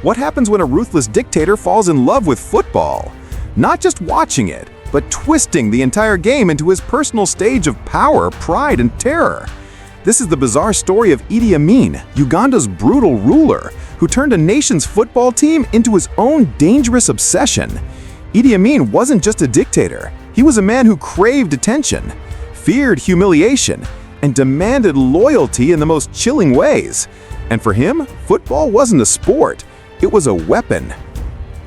What happens when a ruthless dictator falls in love with football? Not just watching it, but twisting the entire game into his personal stage of power, pride, and terror. This is the bizarre story of Idi Amin, Uganda's brutal ruler, who turned a nation's football team into his own dangerous obsession. Idi Amin wasn't just a dictator. He was a man who craved attention, feared humiliation, and demanded loyalty in the most chilling ways. And for him, football wasn't a sport. It was a weapon.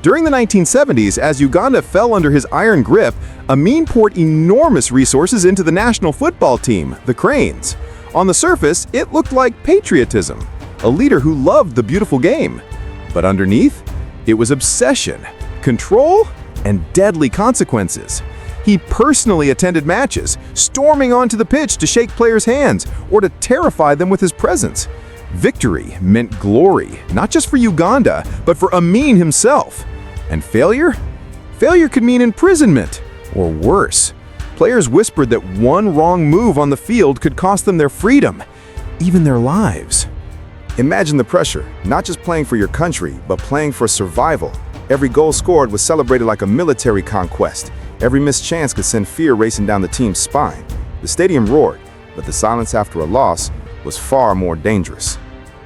During the 1970s, as Uganda fell under his iron grip, Amin poured enormous resources into the national football team, the Cranes. On the surface, it looked like patriotism, a leader who loved the beautiful game. But underneath, it was obsession, control, and deadly consequences. He personally attended matches, storming onto the pitch to shake players' hands or to terrify them with his presence. Victory meant glory, not just for Uganda, but for Amin himself. And failure? Failure could mean imprisonment, or worse. Players whispered that one wrong move on the field could cost them their freedom, even their lives. Imagine the pressure, not just playing for your country, but playing for survival. Every goal scored was celebrated like a military conquest. Every missed chance could send fear racing down the team's spine. The stadium roared, but the silence after a loss was far more dangerous.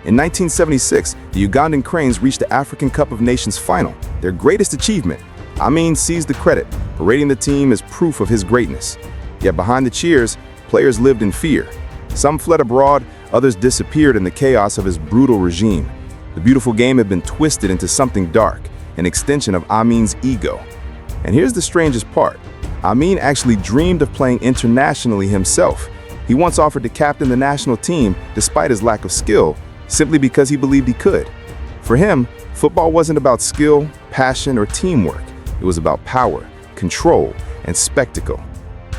In 1976, the Ugandan Cranes reached the African Cup of Nations final, their greatest achievement. Amin seized the credit, parading the team as proof of his greatness. Yet behind the cheers, players lived in fear. Some fled abroad, others disappeared in the chaos of his brutal regime. The beautiful game had been twisted into something dark, an extension of Amin's ego. And here's the strangest part. Amin actually dreamed of playing internationally himself. He once offered to captain the national team despite his lack of skill, simply because he believed he could. For him, football wasn't about skill, passion, or teamwork. It was about power, control, and spectacle.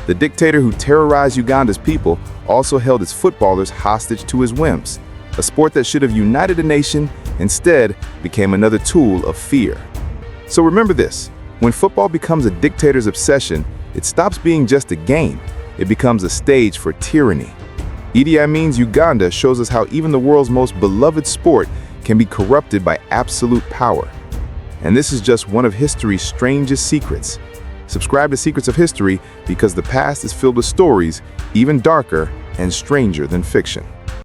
The dictator who terrorized Uganda's people also held its footballers hostage to his whims. A sport that should have united a nation instead became another tool of fear. So remember this, when football becomes a dictator's obsession, it stops being just a game. It becomes a stage for tyranny. Idi Amin's Uganda shows us how even the world's most beloved sport can be corrupted by absolute power. And this is just one of history's strangest secrets. Subscribe to Secrets of History because the past is filled with stories even darker and stranger than fiction.